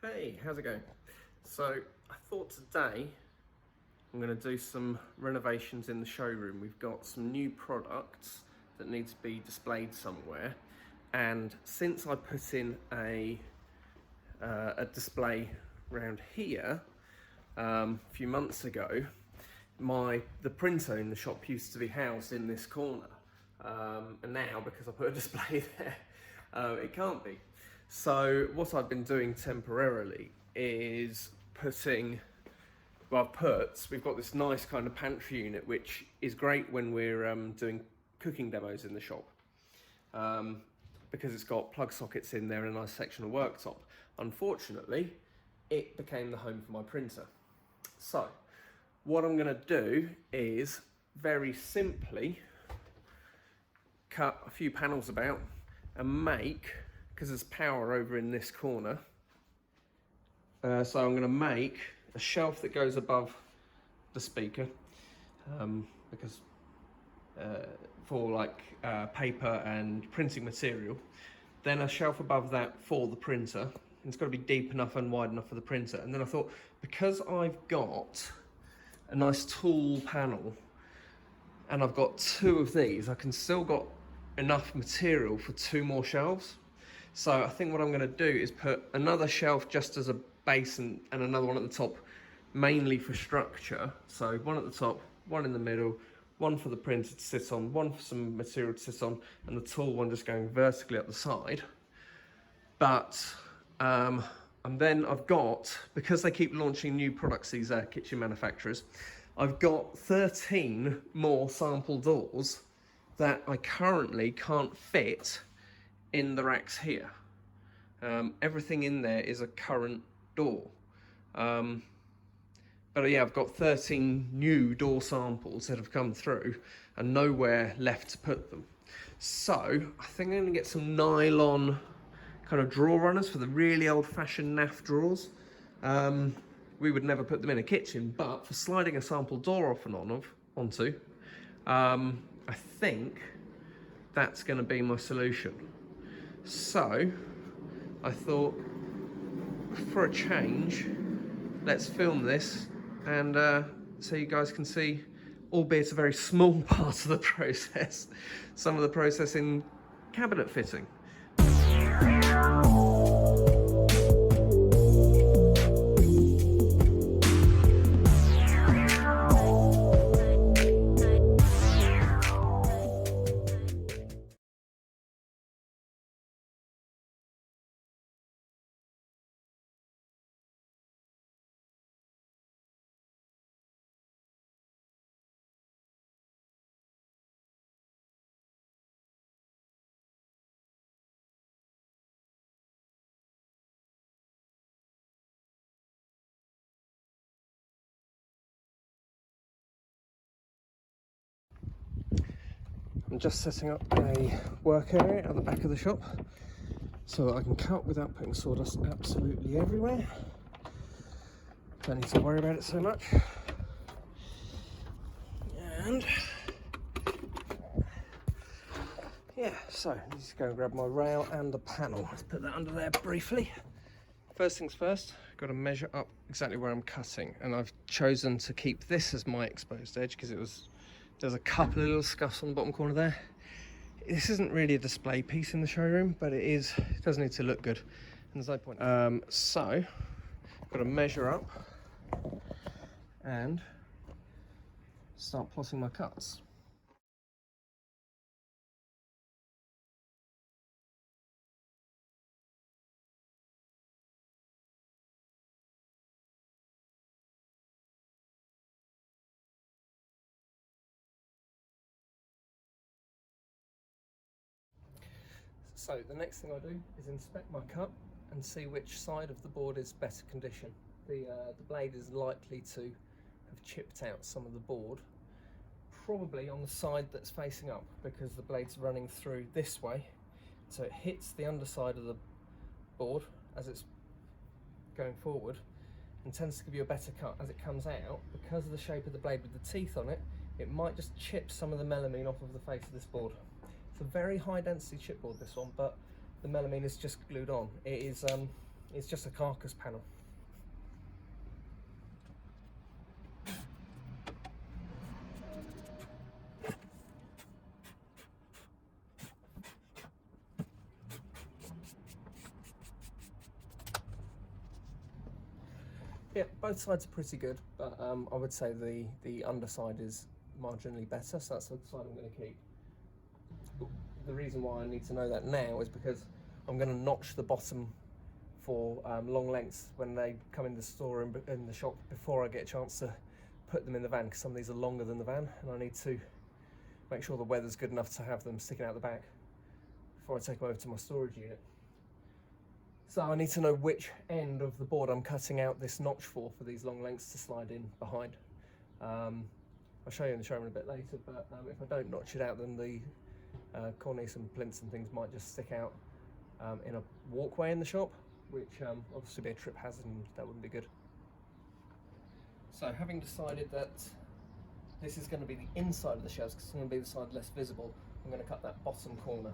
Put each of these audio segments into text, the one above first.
Hey, how's it going? So I thought today I'm going to do some renovations in the showroom. We've got some new products that need to be displayed somewhere, and since I put in a display around here a few months ago, the printer in the shop used to be housed in this corner, and now because I put a display there, it can't be. So what I've been doing temporarily is we've got this nice kind of pantry unit, which is great when we're doing cooking demos in the shop, because it's got plug sockets in there and a nice section of worktop. Unfortunately, it became the home for my printer. So what I'm going to do is very simply cut a few panels about and make, because there's power over in this corner, so I'm going to make a shelf that goes above the speaker, because for like paper and printing material, then a shelf above that for the printer. It's got to be deep enough and wide enough for the printer. And then I thought, because I've got a nice tall panel and I've got two of these, I can still got enough material for two more shelves. So I think what I'm going to do is put another shelf just as a base and another one at the top, mainly for structure. So one at the top, one in the middle, one for the printer to sit on, one for some material to sit on, and the tall one just going vertically up the side. But and then I've got, because they keep launching new products, these kitchen manufacturers, I've got 13 more sample doors that I currently can't fit in the racks here. Everything in there is a current door. But yeah, I've got 13 new door samples that have come through and nowhere left to put them. So I think I'm gonna get some nylon kind of drawer runners for the really old-fashioned naff drawers. We would never put them in a kitchen, but for sliding a sample door off and onto, I think that's gonna be my solution. So I thought, for a change, let's film this and so you guys can see, albeit a very small part of the process, some of the process in cabinet fitting. I'm just setting up a work area at the back of the shop so that I can cut without putting sawdust absolutely everywhere. Don't need to worry about it so much. And yeah, so I need to go and grab my rail and the panel. Let's put that under there briefly. First things first, I've got to measure up exactly where I'm cutting, and I've chosen to keep this as my exposed edge because there's a couple of little scuffs on the bottom corner there. This isn't really a display piece in the showroom, but it does need to look good, and there's no point. So I've got to measure up and start plotting my cuts. So the next thing I do is inspect my cut and see which side of the board is better condition. The blade is likely to have chipped out some of the board, probably on the side that's facing up, because the blade's running through this way, so it hits the underside of the board as it's going forward and tends to give you a better cut. As it comes out, because of the shape of the blade with the teeth on it, it might just chip some of the melamine off of the face of this board. It's a very high density chipboard, this one, but the melamine is just glued on. It is It's just a carcass panel. Yeah, both sides are pretty good, but I would say the underside is marginally better, so that's the side I'm going to keep. The reason why I need to know that now is because I'm going to notch the bottom for long lengths when they come in the store and in the shop before I get a chance to put them in the van, because some of these are longer than the van, and I need to make sure the weather's good enough to have them sticking out the back before I take them over to my storage unit. So I need to know which end of the board I'm cutting out this notch for these long lengths to slide in behind. I'll show you in the showroom a bit later, but if I don't notch it out, then the cornice and plinths and things might just stick out in a walkway in the shop, which obviously be a trip hazard, and that wouldn't be good. So having decided that this is going to be the inside of the shelves, because it's going to be the side less visible, I'm going to cut that bottom corner.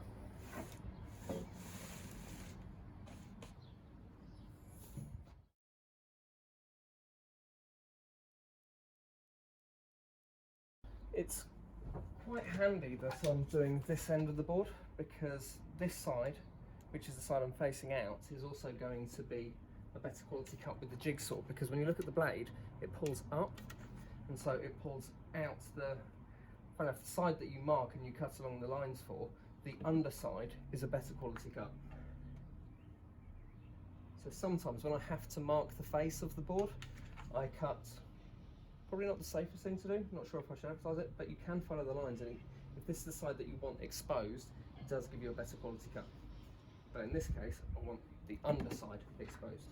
It's quite handy that I'm doing this end of the board, because this side, which is the side I'm facing out, is also going to be a better quality cut with the jigsaw, because when you look at the blade, it pulls up, and so it pulls out the side that you mark and you cut along the lines for. The underside is a better quality cut. So sometimes when I have to mark the face of the board, I cut. Probably not the safest thing to do, not sure if I should emphasise it, but you can follow the lines, and if this is the side that you want exposed, it does give you a better quality cut. But in this case, I want the underside exposed.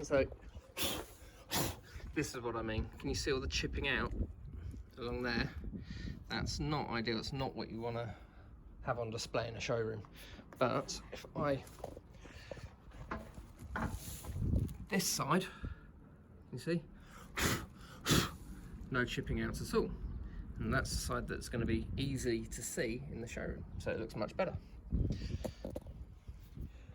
So this is what I mean. Can you see all the chipping out along there? That's not ideal. It's not what you want to have on display in a showroom. But if I, this side, you see, no chipping out at all. And that's the side that's going to be easy to see in the showroom. So it looks much better.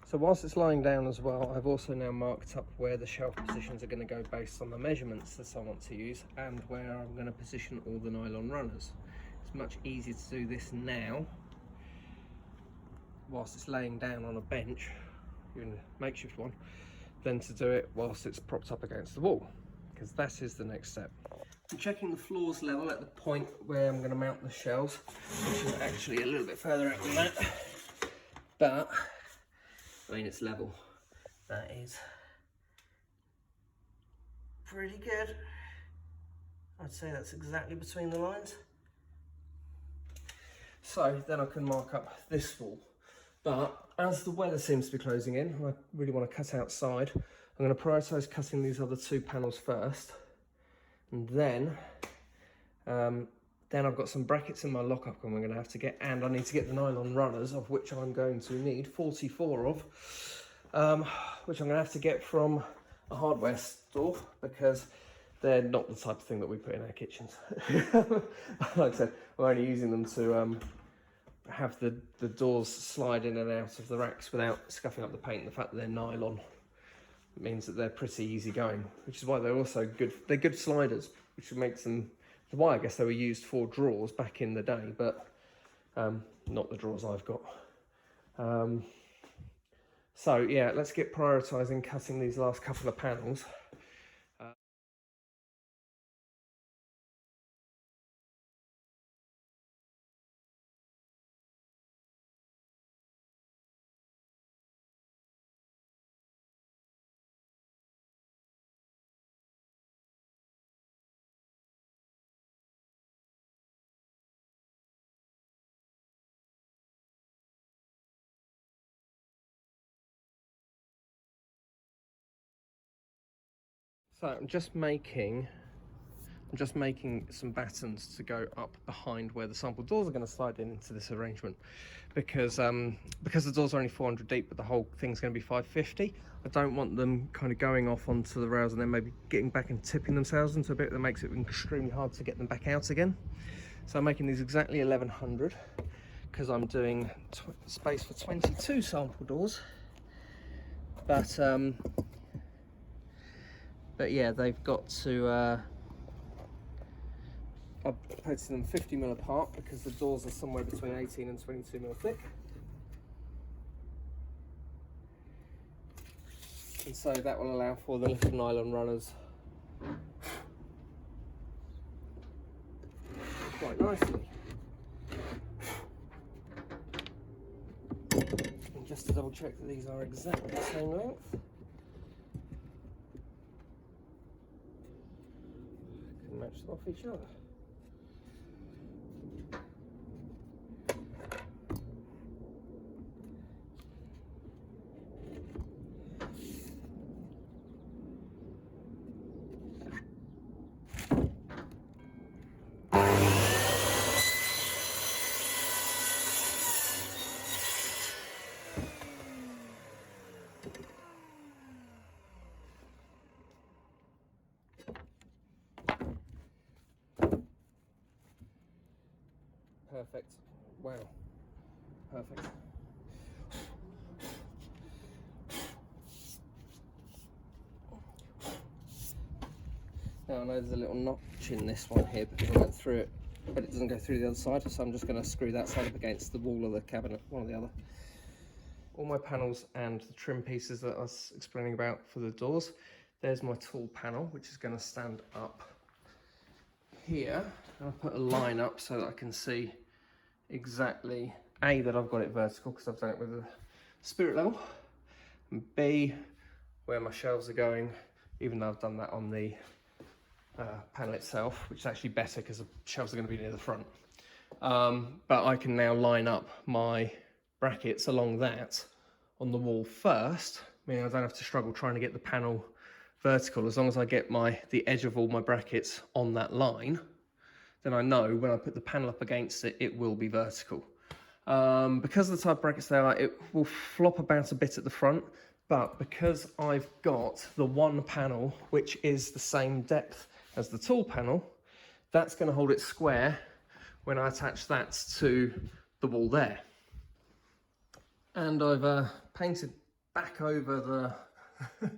So whilst it's lying down as well, I've also now marked up where the shelf positions are going to go based on the measurements that I want to use, and where I'm going to position all the nylon runners. It's much easier to do this now whilst it's laying down on a bench, even a makeshift one, than to do it whilst it's propped up against the wall, because that is the next step. I'm checking the floor's level at the point where I'm going to mount the shelves, which is actually a little bit further out than that, but I mean, it's level. That is pretty good. I'd say that's exactly between the lines. So then I can mark up this wall. But as the weather seems to be closing in, and I really want to cut outside, I'm going to prioritise cutting these other two panels first. And then I've got some brackets in my lockup I'm going to have to get, and I need to get the nylon runners, of which I'm going to need 44 of, which I'm going to have to get from a hardware store, because they're not the type of thing that we put in our kitchens. Like I said, I'm only using them to have the doors slide in and out of the racks without scuffing up the paint. The fact that they're nylon means that they're pretty easy going, which is why they're also good. They're good sliders, which makes them, why I guess they were used for drawers back in the day, but not the drawers I've got. So yeah, let's get prioritising cutting these last couple of panels. So I'm just making some battens to go up behind where the sample doors are going to slide into this arrangement, because the doors are only 400 deep, but the whole thing's going to be 550. I don't want them kind of going off onto the rails and then maybe getting back and tipping themselves into a bit that makes it extremely hard to get them back out again. So I'm making these exactly 1100 because I'm doing space for 22 sample doors, but yeah, they've got to I'm posting them 50mm apart because the doors are somewhere between 18 and 22mm thick. And so that will allow for the little nylon runners quite nicely. And just to double check that these are exactly the same length, can match them off each other. Perfect. Wow. Perfect. Now I know there's a little notch in this one here because I went through it, but it doesn't go through the other side, so I'm just going to screw that side up against the wall of the cabinet, one or the other. All my panels and the trim pieces that I was explaining about for the doors. There's my tall panel, which is going to stand up here. And I'll put a line up so that I can see exactly A, that I've got it vertical because I've done it with a spirit level, and B, where my shelves are going, even though I've done that on the panel itself, which is actually better because the shelves are going to be near the front. But I can now line up my brackets along that on the wall first, meaning I don't have to struggle trying to get the panel vertical. As long as I get the edge of all my brackets on that line, then I know when I put the panel up against it, it will be vertical. Because of the type of brackets they are, it will flop about a bit at the front, but because I've got the one panel, which is the same depth as the tall panel, that's going to hold it square when I attach that to the wall there. And I've painted back over the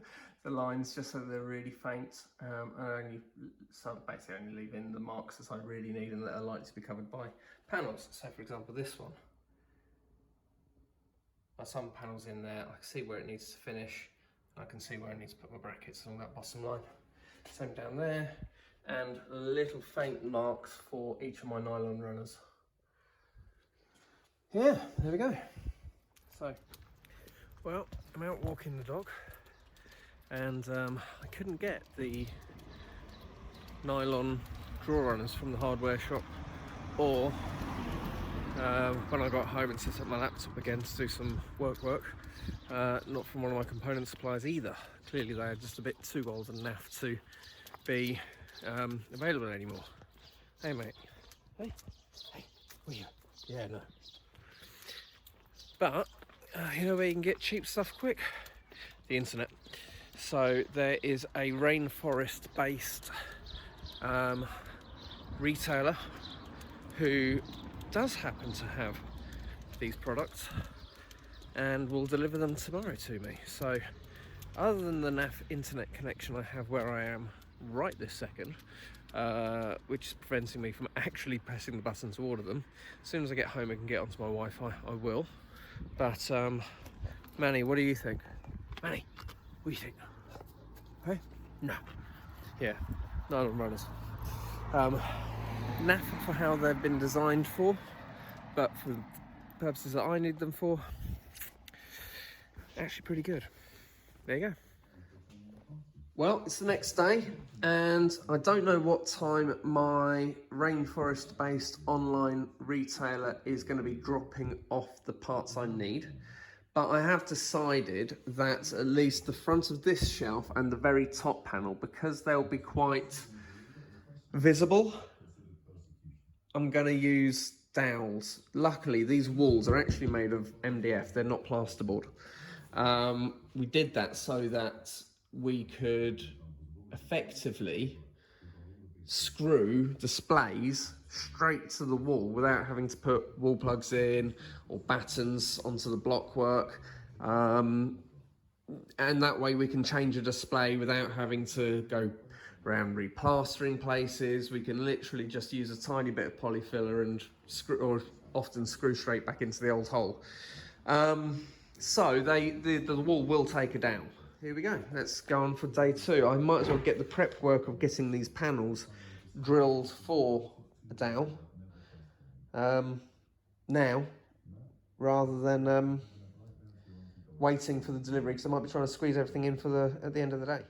the lines just so they're really faint, and basically only leave in the marks that I really need and that are likely to be covered by panels. So for example, this one, there's some panels in there, I can see where it needs to finish, I can see where I need to put my brackets along that bottom line. Same down there, and little faint marks for each of my nylon runners. Yeah, there we go. So, well, I'm out walking the dog, and I couldn't get the nylon drawer runners from the hardware shop, or when I got home and set up my laptop again to do some work, not from one of my component suppliers either. Clearly they are just a bit too old and naff to be available anymore. Hey mate, hey, where are you? Yeah, no. But you know where you can get cheap stuff quick? The internet. So there is a rainforest based retailer who does happen to have these products and will deliver them tomorrow to me. So other than the naff internet connection I have where I am right this second, which is preventing me from actually pressing the button to order them, as soon as I get home and can get onto my Wi-Fi, I will. But Manny, what do you think? Manny, what do you think? Hey? No. Yeah, nylon runners. Naff for how they've been designed for, but for the purposes that I need them for, actually pretty good. There you go. Well, it's the next day, and I don't know what time my rainforest-based online retailer is going to be dropping off the parts I need, But I have decided that at least the front of this shelf and the very top panel, because they'll be quite visible, I'm going to use dowels. Luckily, these walls are actually made of MDF. They're not plasterboard. We did that so that we could effectively screw displays straight to the wall without having to put wall plugs in or battens onto the blockwork. And that way we can change a display without having to go around replastering places. We can literally just use a tiny bit of polyfiller and screw, or often screw straight back into the old hole. So the wall will take a down. Here we go, let's go on for day 2. I might as well get the prep work of getting these panels drilled for a dowel now, rather than waiting for the delivery, because I might be trying to squeeze everything in for at the end of the day.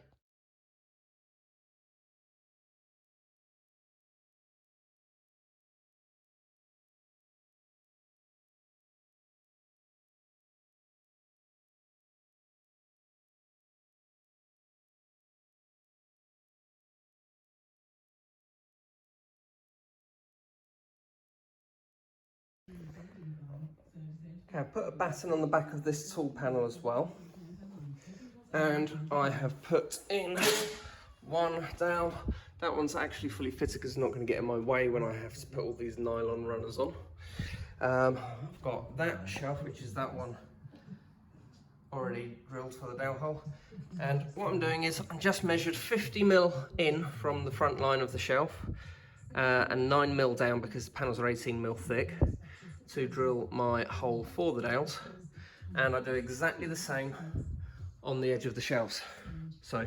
Okay, I've put a batten on the back of this tool panel as well, and I have put in one dowel. That one's actually fully fitted because it's not going to get in my way when I have to put all these nylon runners on. I've got that shelf, which is that one, already drilled for the dowel hole. And what I'm doing is I just measured 50mm in from the front line of the shelf and 9mm down, because the panels are 18mm thick, to drill my hole for the dowels. And I do exactly the same on the edge of the shelves. So,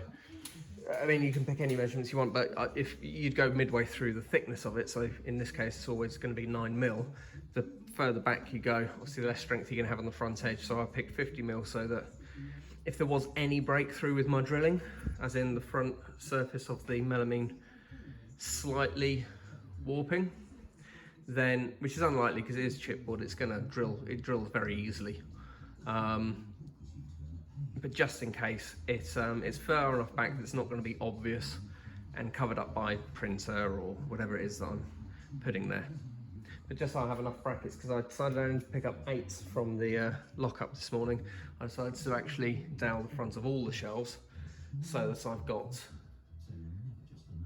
I mean, you can pick any measurements you want, but if you'd go midway through the thickness of it, so in this case it's always going to be 9mm, the further back you go, obviously the less strength you're going to have on the front edge. So I picked 50mm so that if there was any breakthrough with my drilling, as in the front surface of the melamine slightly warping, then, which is unlikely because it is chipboard, it's going to drill, it drills very easily. But just in case, it's far enough back that it's not going to be obvious and covered up by printer or whatever it is that I'm putting there. But just so I have enough brackets, because I decided only to pick up 8 from the lockup this morning, I decided to actually dowel the front of all the shelves so that I've got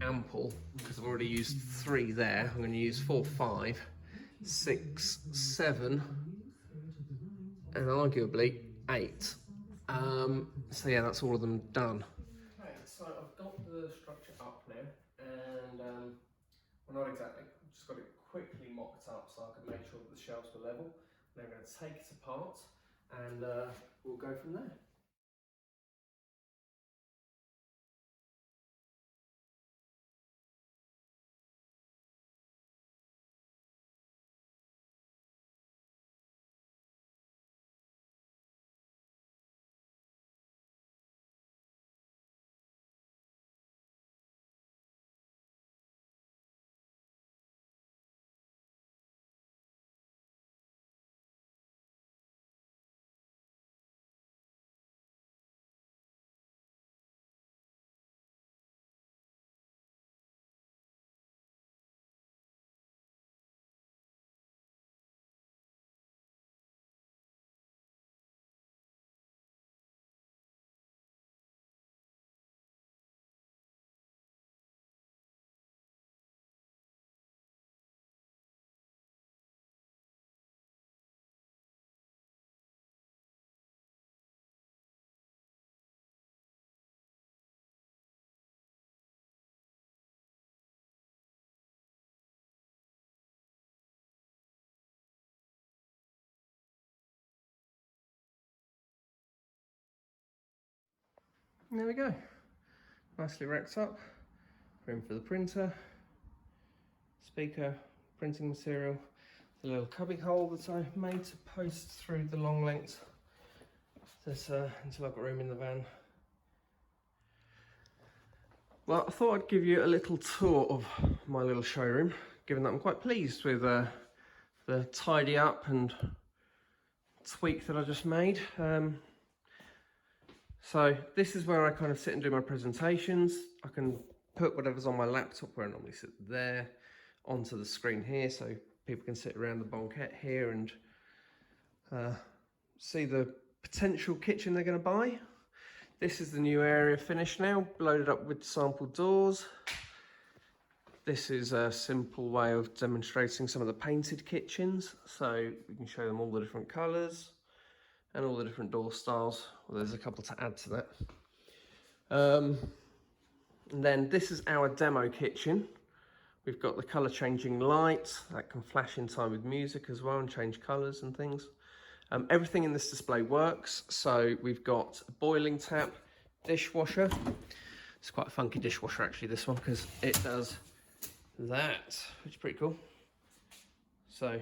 ample, because I've already used 3 there. I'm going to use 4, 5, 6, 7, and arguably 8. So yeah, that's all of them done. Okay, so I've got the structure up now, and well, not exactly, I've just got it quickly mocked up so I can make sure that the shelves were level. Then I'm going to take it apart and we'll go from there. And there we go, nicely racked up, room for the printer, speaker, printing material, the little cubby hole that I made to post through the long length until I've got room in the van. Well, I thought I'd give you a little tour of my little showroom, given that I'm quite pleased with the tidy up and tweak that I just made. So this is where I kind of sit and do my presentations. I can put whatever's on my laptop, where I normally sit there, onto the screen here, so people can sit around the banquette here and see the potential kitchen they're going to buy. This is the new area finished now, loaded up with sample doors. This is a simple way of demonstrating some of the painted kitchens, so we can show them all the different colours and all the different door styles. Well, there's a couple to add to that. And then this is our demo kitchen. We've got the colour changing lights that can flash in time with music as well and change colours and things. Everything in this display works. So we've got a boiling tap, dishwasher. It's quite a funky dishwasher actually, this one, because it does that, which is pretty cool. So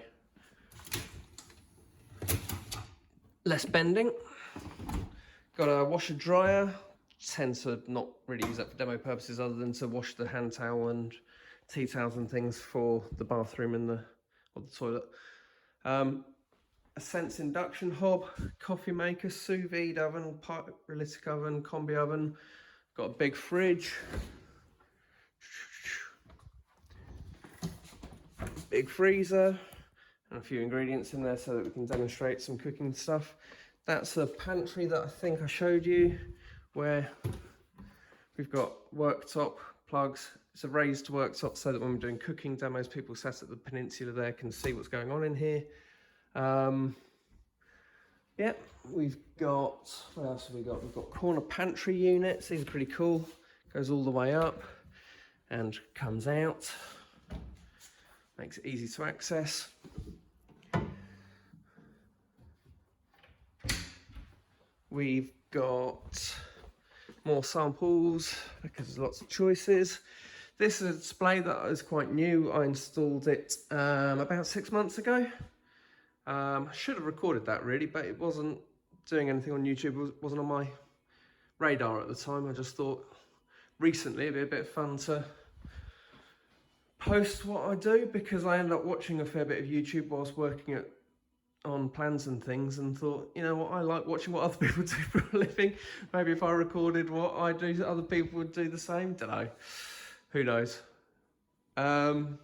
less bending. Got a washer dryer. Tend to not really use that for demo purposes other than to wash the hand towel and tea towels and things for the bathroom and the toilet. A Sense induction hob, coffee maker, sous vide oven, pyrolytic oven, combi oven. Got a big fridge. Big freezer. And a few ingredients in there so that we can demonstrate some cooking stuff. That's a pantry that I think I showed you, where we've got worktop plugs. It's a raised worktop so that when we're doing cooking demos, people sat at the peninsula there can see what's going on in here. Yeah, we've got, what else have we got? We've got corner pantry units. These are pretty cool. Goes all the way up and comes out. Makes it easy to access. We've got more samples because there's lots of choices. This is a display that is quite new. I installed it about 6 months ago. I should have recorded that really, but it wasn't doing anything on YouTube. It wasn't on my radar at the time. I just thought recently it'd be a bit of fun to post what I do, because I end up watching a fair bit of YouTube whilst working on plans and things, and thought, you know what, I like watching what other people do for a living. Maybe if I recorded what I do, other people would do the same. Don't know. Who knows? And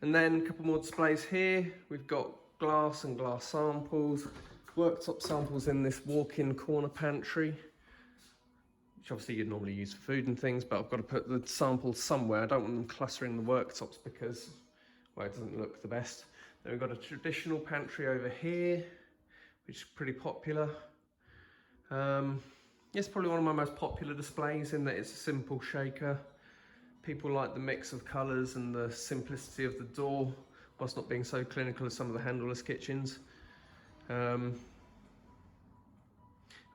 then a couple more displays here. We've got glass and glass samples, worktop samples in this walk-in corner pantry, which obviously you'd normally use for food and things, but I've got to put the samples somewhere. I don't want them clustering the worktops because, well, it doesn't look the best. Then we've got a traditional pantry over here, which is pretty popular. It's probably one of my most popular displays in that it's a simple shaker. People like the mix of colours and the simplicity of the door, whilst not being so clinical as some of the handleless kitchens. And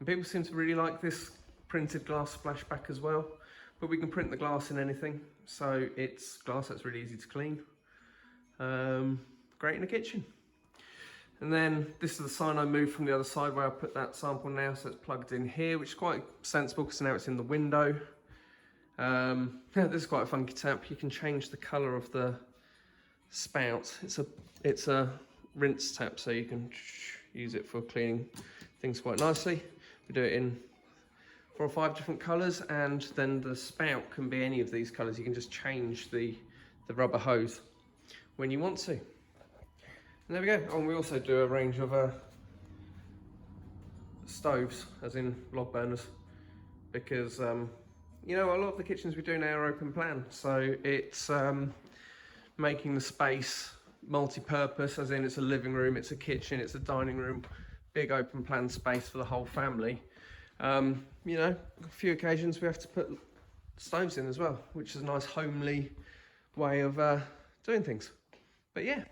people seem to really like this printed glass splashback as well, but we can print the glass in anything, so it's glass that's really easy to clean. Great in the kitchen. And then this is the sign I moved from the other side where I put that sample now, so it's plugged in here, which is quite sensible because now it's in the window. Yeah, this is quite a funky tap. You can change the colour of the spout. It's a rinse tap, so you can use it for cleaning things quite nicely. We do it in 4 or 5 different colours, and then the spout can be any of these colours. You can just change the rubber hose when you want to. And there we go. Oh, and we also do a range of stoves, as in log burners, because you know, a lot of the kitchens we do now are open plan, so it's making the space multi-purpose, as in it's a living room, it's a kitchen, it's a dining room, big open plan space for the whole family. You know, a few occasions we have to put stoves in as well, which is a nice homely way of doing things. But yeah,